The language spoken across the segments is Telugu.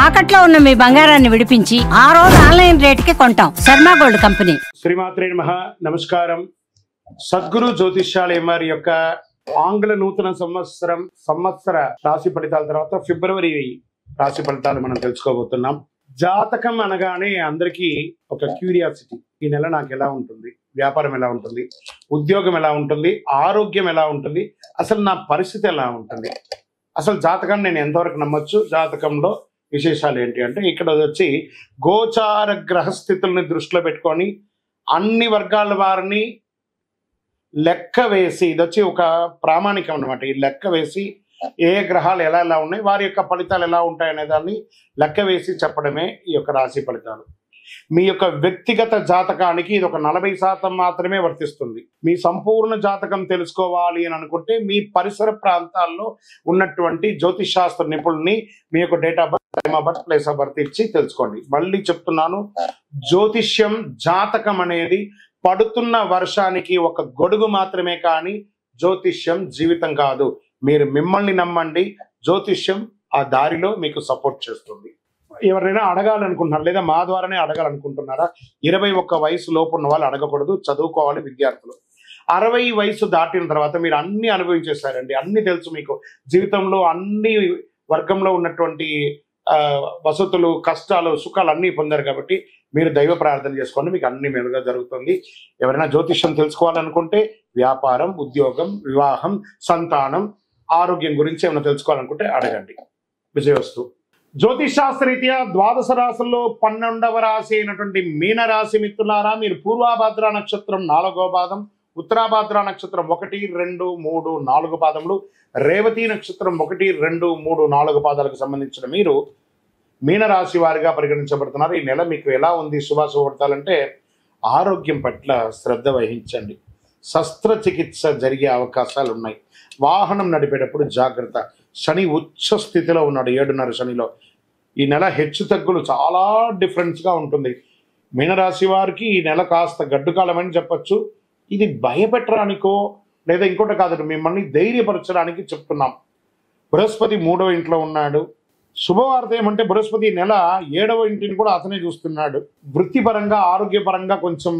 తాకట్లో ఉన్న మీ బంగారాన్ని విడిపించి ఆ రోజు ఆన్లైన్ రేటుకి కొంటాం. Sharma gold company. శ్రీమాత్రే నమః. నమస్కారం. సద్గురు జ్యోతిష్యాలయం వారి యొక్క ఆంగ్ల నూతన సంవత్సర రాశి ఫలితాల తర్వాత ఫిబ్రవరి రాశి ఫలితాలు మనం తెలుసుకోబోతున్నాం. జాతకం అనగానే అందరికీ ఒక క్యూరియాసిటీ, ఈ నెల నాకు ఎలా ఉంటుంది, వ్యాపారం ఎలా ఉంటుంది, ఉద్యోగం ఎలా ఉంటుంది, ఆరోగ్యం ఎలా ఉంటుంది, అసలు నా పరిస్థితి ఎలా ఉంటుంది, అసలు జాతకాన్ని నేను ఎంతవరకు నమ్మొచ్చు, జాతకంలో విశేషాలు ఏంటి అంటే ఇక్కడ వచ్చి గోచార గ్రహస్థితుల్ని దృష్టిలో పెట్టుకొని అన్ని వర్గాల వారిని లెక్క వేసి, ఇది వచ్చి ఒక ప్రామాణికం అనమాట. ఈ లెక్క వేసి ఏ గ్రహాలు ఎలా ఎలా ఉన్నాయి, వారి యొక్క ఫలితాలు ఎలా ఉంటాయి అనే దాన్ని లెక్క వేసి చెప్పడమే ఈ యొక్క రాశి ఫలితాలు. మీ యొక్క వ్యక్తిగత జాతకానికి ఇది ఒక 40% మాత్రమే వర్తిస్తుంది. మీ సంపూర్ణ జాతకం తెలుసుకోవాలి అని అనుకుంటే మీ పరిసర ప్రాంతాల్లో ఉన్నటువంటి జ్యోతిష్ శాస్త్ర నిపుణుల్ని మీ యొక్క date of birth, time of birth, place of birth ఇచ్చి తెలుసుకోండి. మళ్ళీ చెప్తున్నాను, జ్యోతిష్యం జాతకం అనేది పడుతున్న వర్షానికి ఒక గొడుగు మాత్రమే, కానీ జ్యోతిష్యం జీవితం కాదు. మీరు మిమ్మల్ని నమ్మండి, జ్యోతిష్యం ఆ దారిలో మీకు సపోర్ట్ చేస్తుంది. ఎవరైనా అడగాలనుకుంటున్నారు లేదా మా ద్వారానే అడగాలనుకుంటున్నారా? 21 వయసు లోపు ఉన్న వాళ్ళు అడగకూడదు, చదువుకోవాలి విద్యార్థులు. 60 వయసు దాటిన తర్వాత మీరు అన్ని అనుభవించేశారండి, అన్ని తెలుసు మీకు. జీవితంలో అన్ని వర్గంలో ఉన్నటువంటి వసతులు, కష్టాలు, సుఖాలు అన్నీ పొందారు కాబట్టి మీరు దైవ ప్రార్థన చేసుకోండి, మీకు అన్ని మెరుగ్గా జరుగుతుంది. ఎవరైనా జ్యోతిష్యం తెలుసుకోవాలనుకుంటే వ్యాపారం, ఉద్యోగం, వివాహం, సంతానం, ఆరోగ్యం గురించి ఏమైనా తెలుసుకోవాలనుకుంటే అడగండి. విజయవస్తు. జ్యోతిష్ శాస్త్రరీత్యా ద్వాదశ రాశుల్లో 12వ రాశి అయినటువంటి మీనరాశి మిత్రులారా, మీరు పూర్వాభాద్ర నక్షత్రం 4వ పాదం, ఉత్తరాభాద్ర నక్షత్రం 1, 2, 3, 4 పాదములు, రేవతి నక్షత్రం 1, 2, 3, 4 పాదాలకు సంబంధించిన మీరు మీనరాశి వారిగా పరిగణించబడుతున్నారు. ఈ నెల మీకు ఎలా ఉంది, శుభాశుభపడతాలంటే ఆరోగ్యం పట్ల శ్రద్ధ వహించండి. శస్త్రచికిత్స జరిగే అవకాశాలు ఉన్నాయి. వాహనం నడిపేటప్పుడు జాగ్రత్త. శని ఉచ్చ స్థితిలో ఉన్నాడు, 7.5 శనిలో. ఈ నెల హెచ్చు తగ్గులు చాలా డిఫరెన్స్గా ఉంటుంది. మీనరాశి వారికి ఈ నెల కాస్త గడ్డుకాలం అని చెప్పచ్చు. ఇది భయపెట్టడానికో లేదా ఇంకోటి కాదు, మిమ్మల్ని ధైర్యపరచడానికి చెప్తున్నాం. బృహస్పతి 3వ ఇంట్లో ఉన్నాడు. శుభవార్త ఏమంటే బృహస్పతి నెల 7వ ఇంటిని కూడా అతనే చూస్తున్నాడు. వృత్తిపరంగా, ఆరోగ్యపరంగా కొంచెం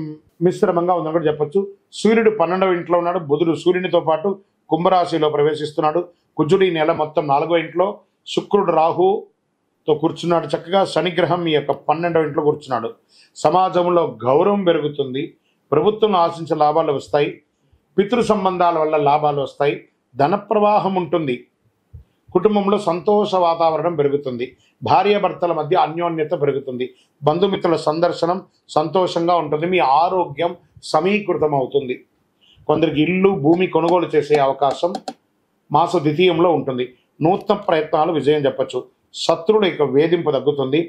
మిశ్రమంగా ఉందని కూడా చెప్పచ్చు. సూర్యుడు 12వ ఇంట్లో ఉన్నాడు. బుధుడు సూర్యునితో పాటు కుంభరాశిలో ప్రవేశిస్తున్నాడు. కుజుడు ఈ నెల మొత్తం 4వ ఇంట్లో, శుక్రుడు రాహుతో కూర్చున్నాడు. చక్కగా శనిగ్రహం ఈ యొక్క 12వ ఇంట్లో కూర్చున్నాడు. సమాజంలో గౌరవం పెరుగుతుంది. ప్రభుత్వం ఆశించే లాభాలు వస్తాయి. పితృ సంబంధాల వల్ల లాభాలు వస్తాయి. ధన ప్రవాహం ఉంటుంది. కుటుంబంలో సంతోష వాతావరణం పెరుగుతుంది. భార్యాభర్తల మధ్య అన్యోన్యత పెరుగుతుంది. బంధుమిత్రుల సందర్శనం సంతోషంగా ఉంటుంది. మీ ఆరోగ్యం సమీకృతం అవుతుంది. కొందరికి ఇల్లు, భూమి కొనుగోలు చేసే అవకాశం మాస ద్వితీయంలో ఉంటుంది. నూతన ప్రయత్నాలు విజయం చెప్పచ్చు. శత్రువుల యొక్క వేధింపు తగ్గుతుంది.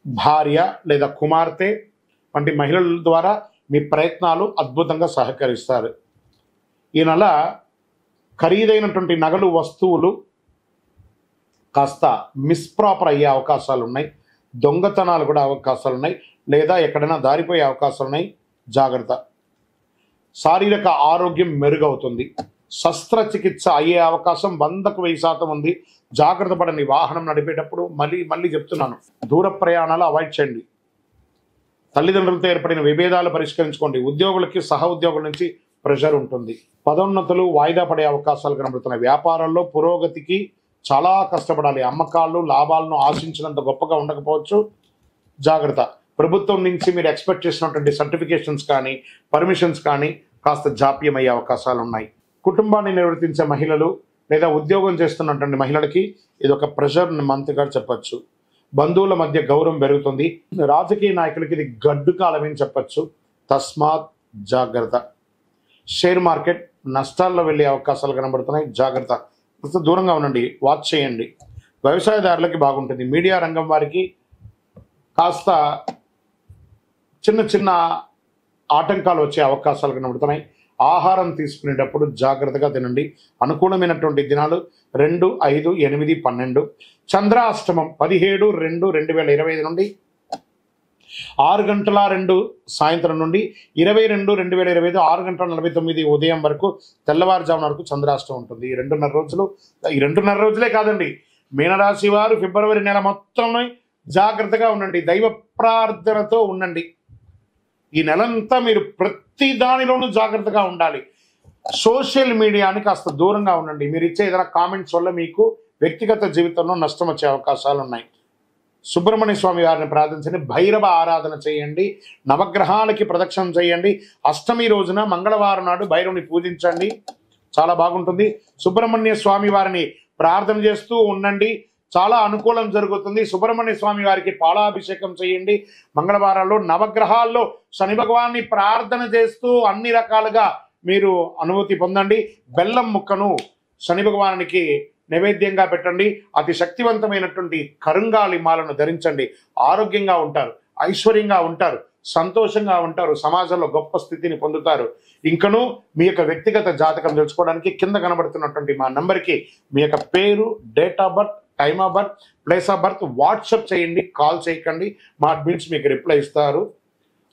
భార్య లేదా కుమార్తె వంటి మహిళల ద్వారా మీ ప్రయత్నాలు అద్భుతంగా సహకరిస్తారు. ఈ నెల ఖరీదైనటువంటి నగలు, వస్తువులు కాస్త మిస్ప్రాపర్ అయ్యే అవకాశాలు ఉన్నాయి. దొంగతనాలు కూడా అవకాశాలు ఉన్నాయి, లేదా ఎక్కడైనా దారిపోయే అవకాశాలు ఉన్నాయి. జాగ్రత్త. శారీరక ఆరోగ్యం మెరుగవుతుంది. శస్త్రచికిత్స అయ్యే అవకాశం 100% ఉంది. జాగ్రత్త పడండి. వాహనం నడిపేటప్పుడు మళ్ళీ చెప్తున్నాను, దూర ప్రయాణాలు అవాయిడ్ చేయండి. తల్లిదండ్రులతో ఏర్పడిన విభేదాలు పరిష్కరించుకోండి. ఉద్యోగులకి, సహ ఉద్యోగుల నుంచి ప్రెషర్ ఉంటుంది. పదోన్నతులు వాయిదా పడే అవకాశాలు కనబడుతున్నాయి. వ్యాపారాల్లో పురోగతికి చాలా కష్టపడాలి. అమ్మకాలు, లాభాలను ఆశించినంత గొప్పగా ఉండకపోవచ్చు. జాగ్రత్త. ప్రభుత్వం నుంచి మీరు ఎక్స్పెక్ట్ చేసినటువంటి సర్టిఫికేషన్స్ కానీ, పర్మిషన్స్ కానీ కాస్త జాప్యం అయ్యే అవకాశాలు ఉన్నాయి. కుటుంబాన్ని నిర్వర్తించే మహిళలు లేదా ఉద్యోగం చేస్తున్నటువంటి మహిళలకి ఇది ఒక ప్రెషర్ మంత్గా చెప్పచ్చు. బంధువుల మధ్య గౌరవం పెరుగుతుంది. రాజకీయ నాయకులకి ఇది గడ్డు కాలమని చెప్పచ్చు. తస్మాత్ జాగ్రత్త. షేర్ మార్కెట్ నష్టాల్లో వెళ్ళే అవకాశాలు కనబడుతున్నాయి. జాగ్రత్త. దూరంగా ఉండండి, వాచ్ చేయండి. వ్యవసాయదారులకి బాగుంటుంది. మీడియా రంగం వారికి కాస్త చిన్న ఆటంకాలు వచ్చే అవకాశాలు కనబడుతున్నాయి. ఆహారం తీసుకునేటప్పుడు జాగ్రత్తగా తినండి. అనుకూలమైనటువంటి దినాలు 2, 5, 8, 12. చంద్రాష్టమం 17/2/2025 నుండి 6:02 సాయంత్రం నుండి 22/2/2025 6:49 ఉదయం వరకు తెల్లవారుజామున వరకు చంద్రాష్టమం ఉంటుంది. ఈ 2.5 రోజులు, ఈ 2.5 రోజులే కాదండి, మీనరాశి వారు ఫిబ్రవరి నెల మొత్తం జాగ్రత్తగా ఉండండి, దైవ ప్రార్థనతో ఉండండి. ఈ నెలంతా మీరు ప్రతి దానిలోనూ జాగ్రత్తగా ఉండాలి. సోషల్ మీడియాని కాస్త దూరంగా ఉండండి. మీరు ఇచ్చే ఏదైనా కామెంట్స్ వల్ల మీకు వ్యక్తిగత జీవితంలో నష్టం వచ్చే అవకాశాలు ఉన్నాయి. సుబ్రహ్మణ్య స్వామి వారిని ప్రార్థించండి, భైరవ ఆరాధన చేయండి, నవగ్రహాలకి ప్రదక్షిణం చేయండి. అష్టమి రోజున మంగళవారం నాడు భైరవుని పూజించండి, చాలా బాగుంటుంది. సుబ్రహ్మణ్య స్వామి వారిని ప్రార్థన చేస్తూ ఉండండి, చాలా అనుకూలం జరుగుతుంది. సుబ్రహ్మణ్య స్వామి వారికి పాలాభిషేకం చేయండి. మంగళవారాల్లో నవగ్రహాల్లో శని భగవాన్ని ప్రార్థన చేస్తూ అన్ని రకాలుగా మీరు అనుభూతి పొందండి. బెల్లం ముక్కను శని భగవానికి నైవేద్యంగా పెట్టండి. అతి శక్తివంతమైనటువంటి కరుంగాలి మాలను ధరించండి. ఆరోగ్యంగా ఉంటారు, ఐశ్వర్యంగా ఉంటారు, సంతోషంగా ఉంటారు, సమాజంలో గొప్ప స్థితిని పొందుతారు. ఇంకనూ మీ యొక్క వ్యక్తిగత జాతకం తెలుసుకోవడానికి కింద కనబడుతున్నటువంటి మా నంబర్కి మీ యొక్క పేరు, date of birth, time of birth, place of birth WhatsApp చేయండి, కాల్ చేయకండి. మా అడ్మిన్స్ మీకు రిప్లై ఇస్తారు.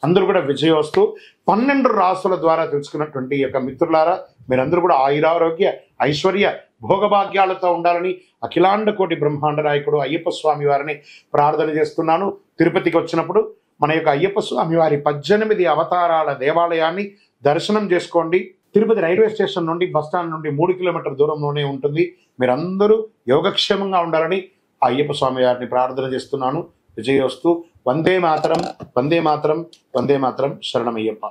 అందరూ కూడా విజయోస్తు. 12 రాసుల ద్వారా తెలుసుకున్నటువంటి యొక్క మిత్రులారా, మీరందరూ కూడా ఆయురారోగ్య ఐశ్వర్య భోగభాగ్యాలతో ఉండాలని అఖిలాండ కోటి బ్రహ్మాండ నాయకుడు అయ్యప్ప స్వామి వారిని ప్రార్థన చేస్తున్నాను. తిరుపతికి వచ్చినప్పుడు మన యొక్క అయ్యప్ప స్వామి వారి 18 అవతారాల దేవాలయాన్ని దర్శనం చేసుకోండి. తిరుపతి రైల్వే స్టేషన్ నుండి బస్టాండ్ నుండి 3 కిలోమీటర్ల దూరంలోనే ఉంటుంది. మీరందరూ యోగక్షేమంగా ఉండాలని అయ్యప్ప స్వామి వారిని ప్రార్థన చేస్తున్నాను. విజయోస్తు. వందే మాతరం, వందే మాతరం, వందే మాతరం. శరణమయ్యప్ప.